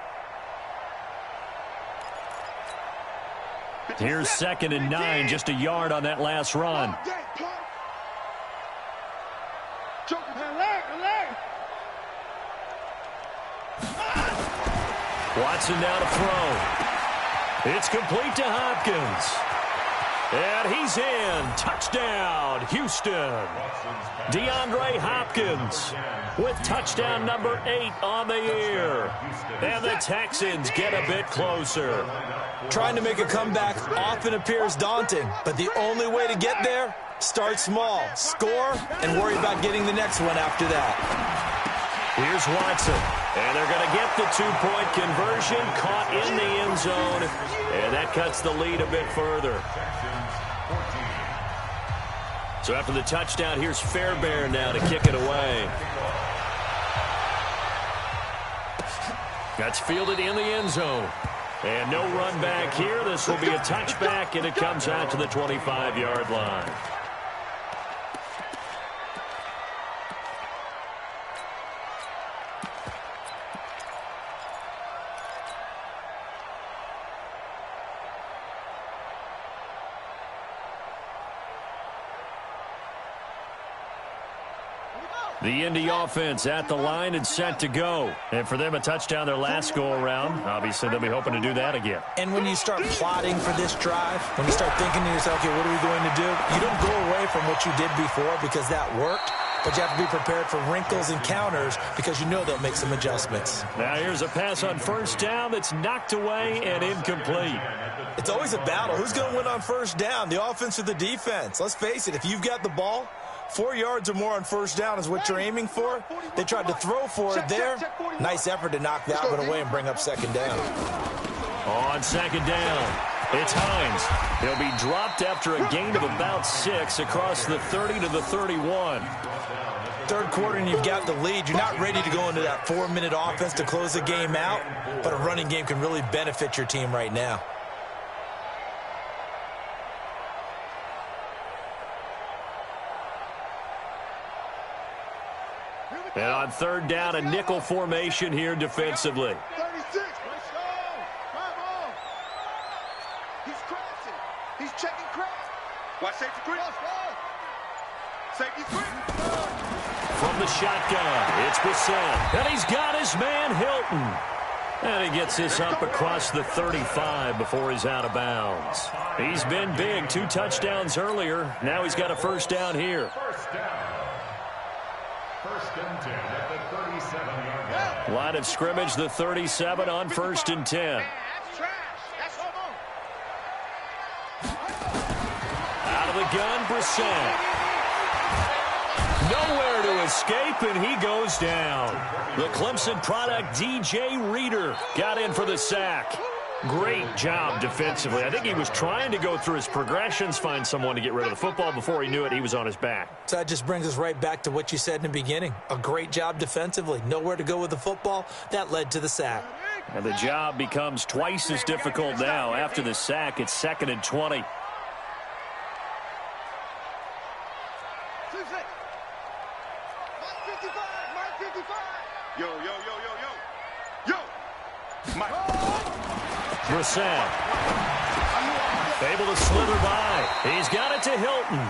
Here's 2nd and 9, just a yard on that last run. Watson now to throw. It's complete to Hopkins. And he's in. Touchdown, Houston. DeAndre Hopkins with touchdown number 8 on the year. And the Texans get a bit closer. Trying to make a comeback often appears daunting, but the only way to get there, start small, score, and worry about getting the next one after that. Here's Watson, and they're going to get the 2-point conversion, caught in the end zone, and that cuts the lead a bit further. So after the touchdown, here's Fairbairn now to kick it away. That's fielded in the end zone. And no run back here. This will be a touchback, and it comes out to the 25-yard line. The Indy offense at the line and set to go. And for them, a touchdown their last go-around. Obviously, they'll be hoping to do that again. And when you start plotting for this drive, when you start thinking to yourself, okay, what are we going to do? You don't go away from what you did before because that worked, but you have to be prepared for wrinkles and counters because you know they'll make some adjustments. Now here's a pass on first down that's knocked away and incomplete. It's always a battle. Who's going to win on first down, the offense or the defense? Let's face it, if you've got the ball, 4 yards or more on first down is what you're aiming for. They tried to throw for it there. Nice effort to knock that one away and bring up second down. On second down, it's Hines. He'll be dropped after a gain of about 6 across the 30 to the 31. Third quarter and you've got the lead. You're not ready to go into that 4-minute offense to close the game out, but a running game can really benefit your team right now. And on third down, a nickel formation here defensively. 36. Let's go. Come on. He's crossing. He's checking cross. Watch safety quick. Safety quick. From the shotgun, it's Brissett. And he's got his man, Hilton. And he gets this up across the 35 before he's out of bounds. He's been big. 2 touchdowns earlier. Now he's got a first down here. First and 10 at the 37-yard line. Line of scrimmage, the 37 on 1st and 10. That's trash. That's Out of the gun, Brissett. Nowhere to escape, and he goes down. The Clemson product, DJ Reader, got in for the sack. Great job defensively. I think he was trying to go through his progressions, find someone to get rid of the football. Before he knew it, he was on his back. So that just brings us right back to what you said in the beginning. A great job defensively. Nowhere to go with the football. That led to the sack. And the job becomes twice as difficult now. After the sack, it's 2nd and 20. Yo, yo, yo, yo, yo. Yo. Mike. Brissett. Able to slither by. He's got it to Hilton.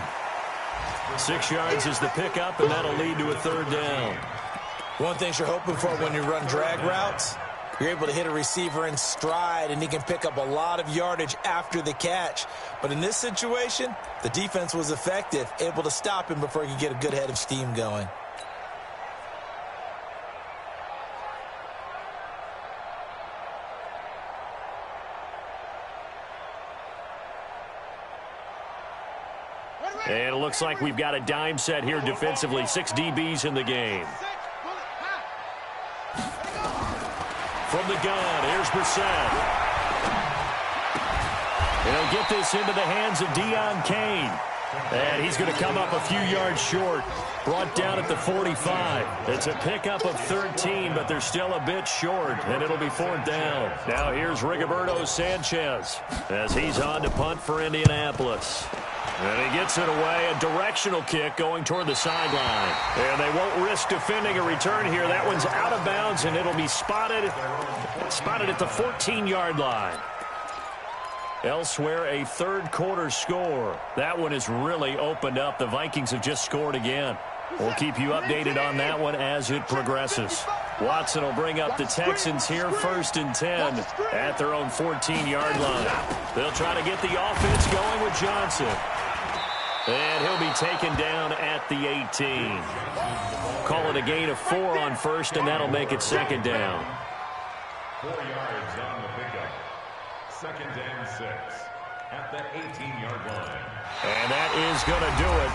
6 yards is the pickup, and that'll lead to a 3rd down. One thing you're hoping for when you run drag routes, you're able to hit a receiver in stride, and he can pick up a lot of yardage after the catch. But in this situation, the defense was effective, able to stop him before he could get a good head of steam going. And it looks like we've got a dime set here defensively. 6 DBs in the game. From the gun, here's Brissett. And he'll get this into the hands of Deion Kane. And he's going to come up a few yards short. Brought down at the 45. It's a pickup of 13, but they're still a bit short, and it'll be 4th down. Now here's Rigoberto Sanchez as he's on to punt for Indianapolis. And he gets it away, a directional kick going toward the sideline. And they won't risk defending a return here. That one's out of bounds, and it'll be spotted at the 14-yard line. Elsewhere, a 3rd quarter score. That one has really opened up. The Vikings have just scored again. We'll keep you updated on that one as it progresses. Watson will bring up the Texans here, 1st and 10 at their own 14-yard line. They'll try to get the offense going with Johnson. And he'll be taken down at the 18. Call it a gain of 4 on 1st, and that'll make it 2nd down. 4 yards on the pickup. 2nd and 6 at the 18-yard line. And that is going to do it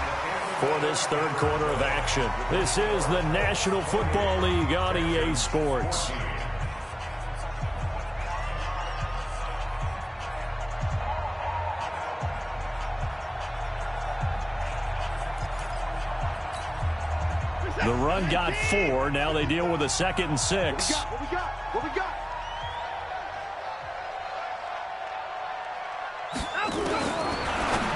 for this 3rd quarter of action. This is the National Football League on EA Sports. The run got 4. Now they deal with a 2nd and 6. What we got?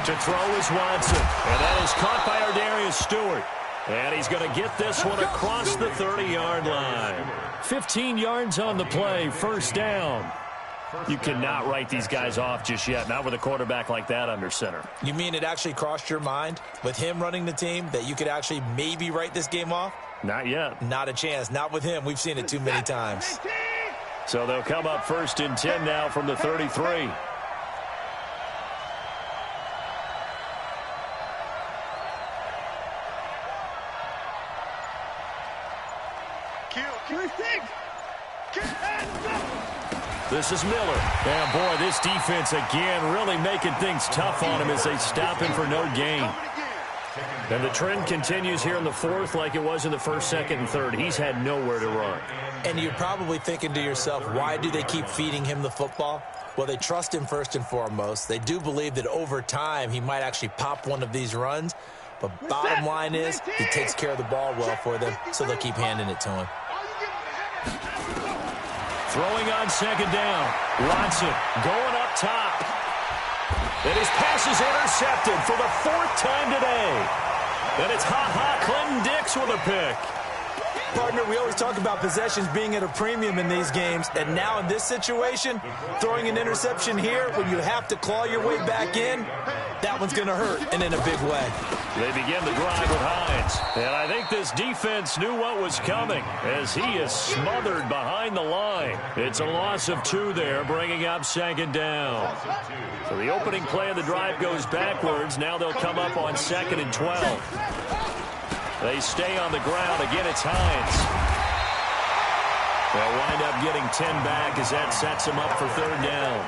To throw is Watson. And that is caught by Ardarius Stewart. And he's going to get this one across the 30-yard line. 15 yards on the play, 1st down. You cannot write these guys off just yet, not with a quarterback like that under center. You mean it actually crossed your mind with him running the team that you could actually maybe write this game off? Not yet. Not a chance. Not with him. We've seen it too many times. So they'll come up 1st and 10 now from the 33. This is Miller. And, boy, this defense again really making things tough on him as they stop him for no gain. And the trend continues here in the 4th like it was in the 1st, 2nd, and 3rd. He's had nowhere to run. And you're probably thinking to yourself, why do they keep feeding him the football? Well, they trust him first and foremost. They do believe that over time he might actually pop one of these runs. But bottom line is he takes care of the ball well for them, so they'll keep handing it to him. Throwing on 2nd down. Watson going up top. And his pass is intercepted for the 4th time today. And it's Clinton Dix with a pick. Partner, we always talk about possessions being at a premium in these games, and now in this situation, throwing an interception here when you have to claw your way back in, that one's going to hurt, and in a big way. They begin the drive with Hines, and I think this defense knew what was coming as he is smothered behind the line. It's a loss of 2 there, bringing up 2nd down. So the opening play of the drive goes backwards. Now they'll come up on 2nd and 12. They stay on the ground. Again, it's Hines. They'll wind up getting 10 back as that sets them up for 3rd down.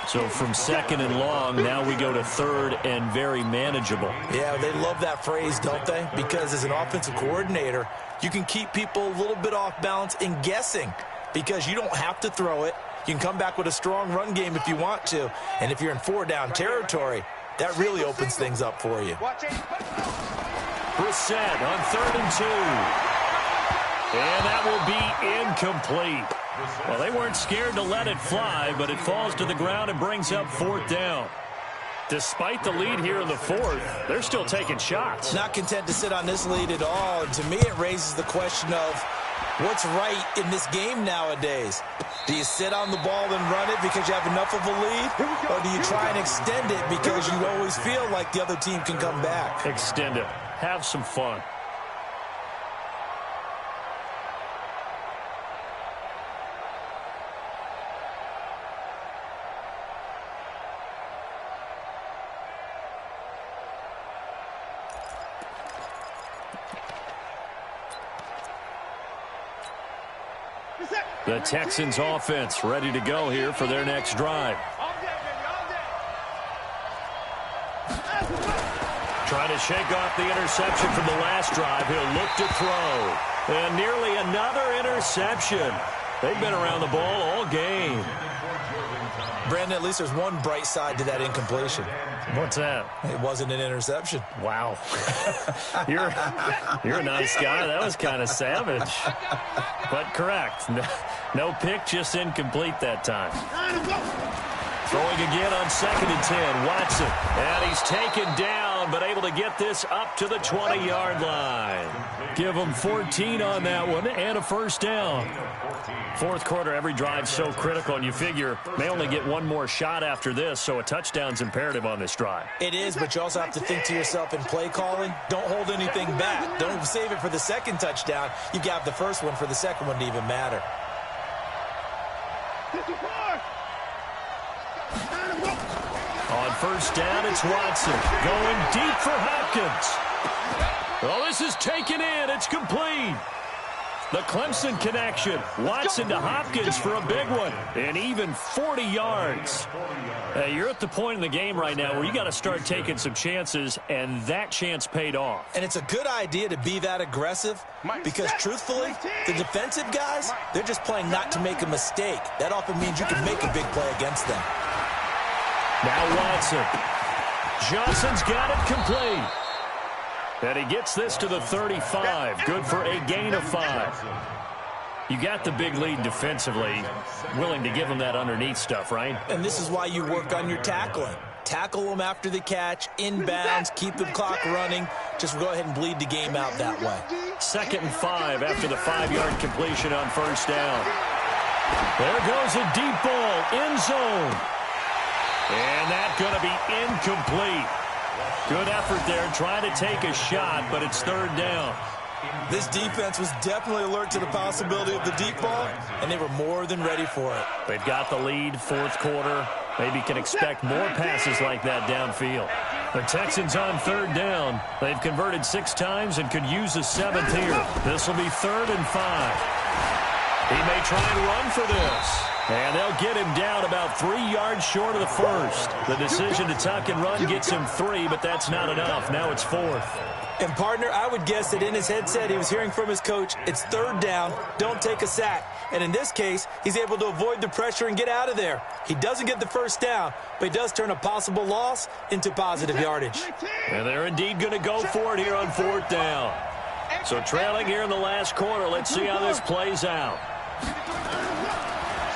So from 2nd and long, now we go to 3rd and very manageable. Yeah, they love that phrase, don't they? Because as an offensive coordinator, you can keep people a little bit off balance in guessing because you don't have to throw it. You can come back with a strong run game if you want to. And if you're in 4-down territory, that really opens things up for you. Brissett on 3rd and 2. And that will be incomplete. Well, they weren't scared to let it fly, but it falls to the ground and brings up 4th down. Despite the lead here in the 4th, they're still taking shots. Not content to sit on this lead at all. And to me, it raises the question of what's right in this game nowadays. Do you sit on the ball and run it because you have enough of a lead? Or do you try and extend it because you always feel like the other team can come back? Extend it. have some fun. The Texans offense ready to go here for their next drive. Trying to shake off the interception from the last drive. He'll look to throw. And nearly another interception. They've been around the ball all game. Brandon, at least there's one bright side to that incompletion. What's that? It wasn't an interception. Wow. You're a nice guy. That was kind of savage. But correct. No pick, just incomplete that time. Throwing again on 2nd and 10. Watson. And he's taken down, but able to get this up to the 20-yard line. Give him 14 on that one and a first down. Fourth quarter, every drive's so critical, and you figure they only get one more shot after this, so a touchdown's imperative on this drive. It is, but you also have to think to yourself in play calling, don't hold anything back. Don't save it for the second touchdown. You got the first one for the second one to even matter. On first down, it's Watson going deep for Hopkins. Oh, this is taken in. It's complete. The Clemson connection. Watson to Hopkins for a big one. And even 40 yards. You're at the point in the game right now where you got to start taking some chances, and that chance paid off. And it's a good idea to be that aggressive because, truthfully, the defensive guys, they're just playing not to make a mistake. That often means you can make a big play against them. Now Watson. Johnson's got it complete. And he gets this to the 35. Good for a gain of 5. You got the big lead defensively. Willing to give him that underneath stuff, right? And this is why you work on your tackling. Tackle them after the catch, inbounds, keep the clock running. Just go ahead and bleed the game out that way. 2nd and 5 after the 5-yard completion on first down. There goes a deep ball, end zone. And that's going to be incomplete. Good effort there, trying to take a shot, but it's 3rd down. This defense was definitely alert to the possibility of the deep ball, and they were more than ready for it. They've got the lead, fourth quarter. Maybe can expect more passes like that downfield. The Texans on 3rd down. They've converted 6 times and could use a 7th here. This will be 3rd and 5. He may try and run for this. And they'll get him down about 3 yards short of the first. The decision to tuck and run gets him 3, but that's not enough. Now it's 4th. And, partner, I would guess that in his headset he was hearing from his coach, it's 3rd down, don't take a sack. And in this case, he's able to avoid the pressure and get out of there. He doesn't get the first down, but he does turn a possible loss into positive yardage. And they're indeed going to go for it here on 4th down. So trailing here in the last quarter, let's see how this plays out.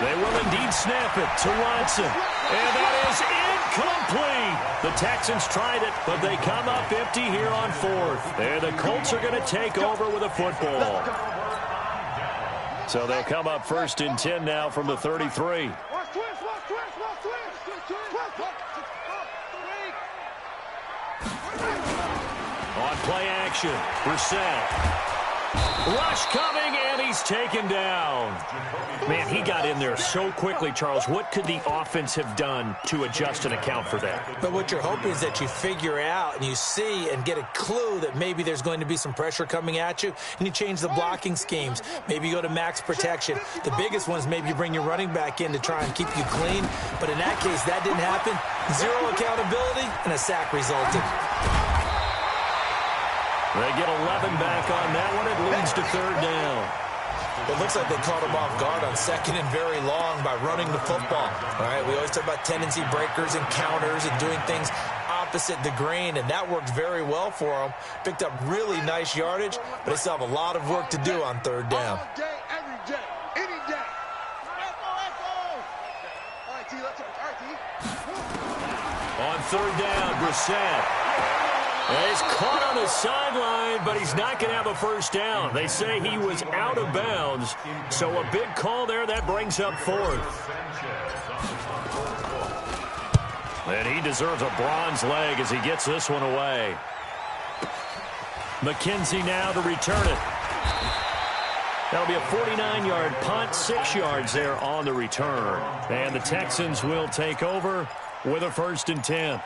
They will indeed snap it to Watson. And that is incomplete. The Texans tried it, but they come up empty here on 4th. And the Colts are going to take over with a football. So they'll come up 1st and 10 now from the 33. On play action, Brissett. Rush coming, and he's taken down. Man, he got in there so quickly, Charles. What could the offense have done to adjust and account for that? But what you're hoping is that you figure out and you see and get a clue that maybe there's going to be some pressure coming at you, and you change the blocking schemes. Maybe you go to max protection. The biggest one is maybe you bring your running back in to try and keep you clean. But in that case, that didn't happen. 0 accountability, and a sack resulted. They get 11 back on that one. It leads to 3rd down. It looks like they caught him off guard on 2nd and very long by running the football. All right, we always talk about tendency breakers and counters and doing things opposite the grain, and that worked very well for them. Picked up really nice yardage, but they still have a lot of work to do on 3rd down. All day, every day, any day. All right, T, let's go. All right, T. On 3rd down, Brissett. He's caught on the sideline, but he's not going to have a first down. They say he was out of bounds, so a big call there. That brings up 4th. And he deserves a bronze leg as he gets this one away. McKenzie now to return it. That'll be a 49-yard punt, 6 yards there on the return. And the Texans will take over with a 1st and 10.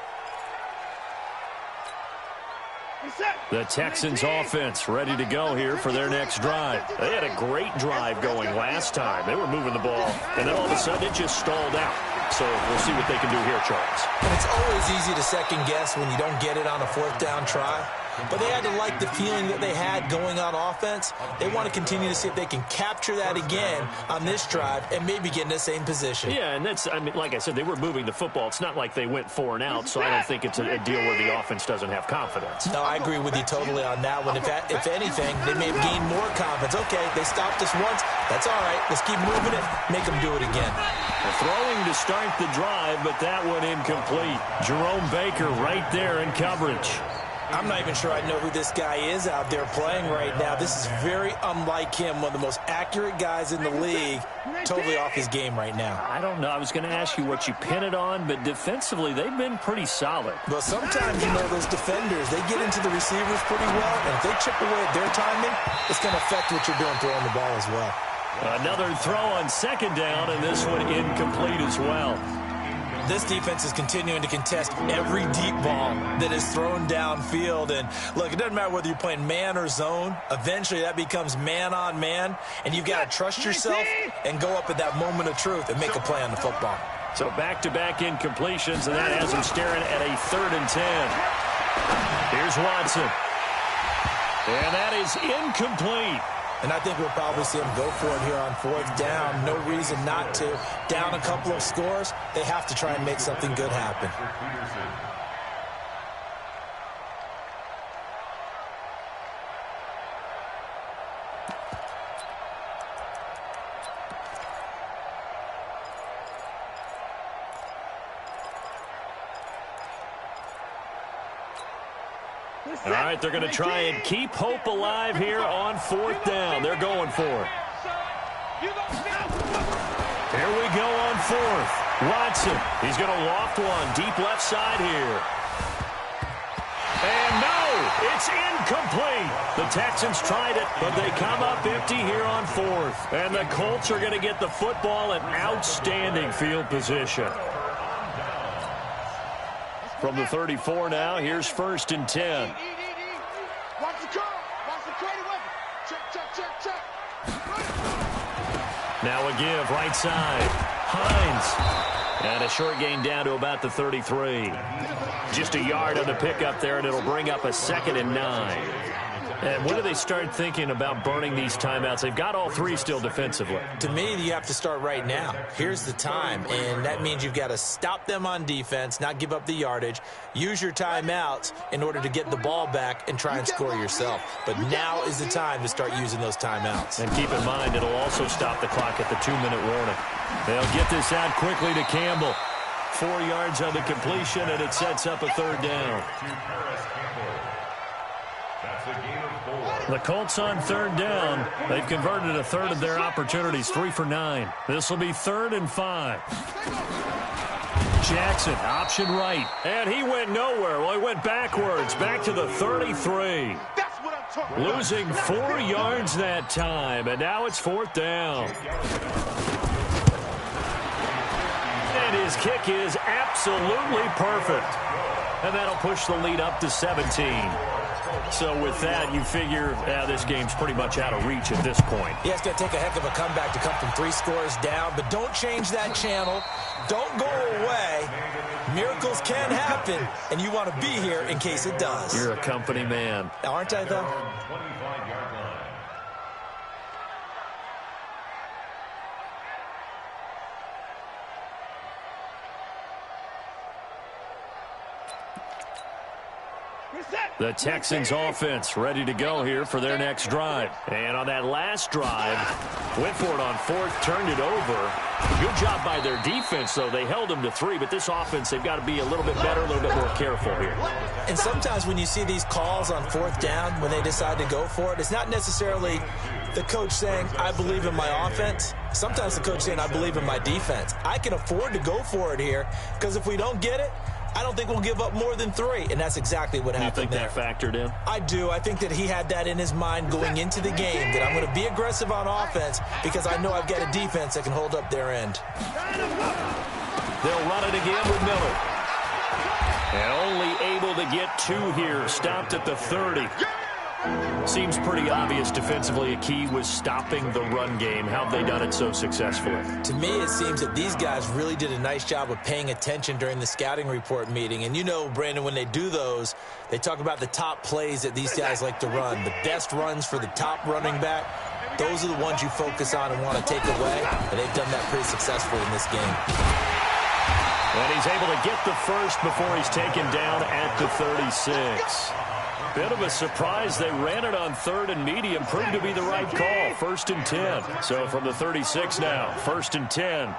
The Texans offense ready to go here for their next drive. They had a great drive going last time. They were moving the ball, and then all of a sudden it just stalled out. So we'll see what they can do here, Charles. And it's always easy to second guess when you don't get it on a 4th down try. But they had to like the feeling that they had going on offense. They want to continue to see if they can capture that again on this drive and maybe get in the same position. Yeah, and that's, I mean, like I said, they were moving the football. It's not like they went 4 and out, so I don't think it's a deal where the offense doesn't have confidence. No, I agree with you totally on that one. If anything, they may have gained more confidence. Okay, they stopped us once. That's all right. Let's keep moving it. Make them do it again. Throwing to start the drive, but that one incomplete. Jerome Baker right there in coverage. I'm not even sure I know who this guy is out there playing right now. This is very unlike him, one of the most accurate guys in the league. Totally off his game right now. I don't know. I was going to ask you what you pin it on, but defensively, they've been pretty solid. Well, sometimes, you know, those defenders, they get into the receivers pretty well, and if they chip away at their timing, it's going to affect what you're doing throwing the ball as well. Another throw on 2nd down, and this one incomplete as well. This defense is continuing to contest every deep ball that is thrown downfield. And, look, it doesn't matter whether you're playing man or zone. Eventually, that becomes man-on-man, and you've got to trust yourself and go up at that moment of truth and make a play on the football. So back-to-back incompletions, and that has them staring at a 3rd and 10. Here's Watson. And that is incomplete. And I think we'll probably see them go for it here on 4th down. No reason not to. Down a couple of scores, they have to try and make something good happen. All right, they're going to try and keep hope alive here on 4th down. They're going for it. Here we go on 4th. Watson, he's going to loft one deep left side here. And no, it's incomplete. The Texans tried it, but they come up empty here on 4th. And the Colts are going to get the football in outstanding field position. From the 34 now, here's 1st and 10. Watch the call. Watch the creative weapon. Check. Now a give, right side. Hines. And a short gain down to about the 33. Just a yard on the pickup there, and it'll bring up a 2nd and 9. And when do they start thinking about burning these timeouts? They've got all 3 still defensively. To me, you have to start right now. Here's the time, and that means you've got to stop them on defense, not give up the yardage, use your timeouts in order to get the ball back and try and score yourself. But now is the time to start using those timeouts. And keep in mind, it'll also stop the clock at the 2-minute warning. They'll get this out quickly to Campbell. 4 yards on the completion, and it sets up a 3rd down. The Colts on 3rd down. They've converted a 1/3 of their opportunities, 3 for 9. This will be 3rd and 5. Jackson, option right. And he went nowhere. Well, he went backwards, back to the 33. Losing 4 yards that time, and now it's 4th down. And his kick is absolutely perfect. And that'll push the lead up to 17. So with that, you figure this game's pretty much out of reach at this point. Yeah, it's going to take a heck of a comeback to come from 3 scores down, but don't change that channel. Don't go away. Miracles can happen, and you want to be here in case it does. You're a company man. Aren't I, though? The Texans offense ready to go here for their next drive. And on that last drive, went for it on 4th, turned it over. Good job by their defense, though. They held them to 3, but this offense, they've got to be a little bit better, a little bit more careful here. And sometimes when you see these calls on 4th down, when they decide to go for it, it's not necessarily the coach saying, I believe in my offense. Sometimes the coach saying, I believe in my defense. I can afford to go for it here, because if we don't get it, I don't think we'll give up more than 3, and that's exactly what happened there. You think that factored in? I do. I think that he had that in his mind going into the game, that I'm going to be aggressive on offense because I know I've got a defense that can hold up their end. They'll run it again with Miller. And only able to get 2 here, stopped at the 30. Seems pretty obvious defensively a key was stopping the run game. How have they done it so successfully? To me, it seems that these guys really did a nice job of paying attention during the scouting report meeting. And you know, Brandon, when they do those, they talk about the top plays that these guys like to run. The best runs for the top running back, those are the ones you focus on and want to take away. And they've done that pretty successfully in this game. And he's able to get the first before he's taken down at the 36. Bit of a surprise. They ran it on 3rd and medium. Proved to be the right call. 1st and 10. So from the 36 now, 1st and 10.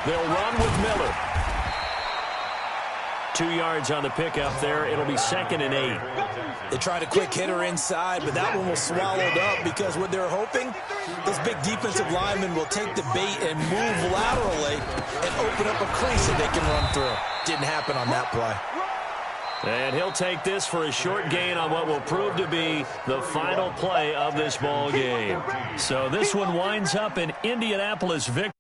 They'll run with Miller. 2 yards on the pickup there. It'll be 2nd and 8. They tried a quick hitter inside, but that one was swallowed up because what they're hoping, this big defensive lineman will take the bait and move laterally and open up a crease that they can run through. Didn't happen on that play. And he'll take this for a short gain on what will prove to be the final play of this ball game. So this one winds up in Indianapolis victory.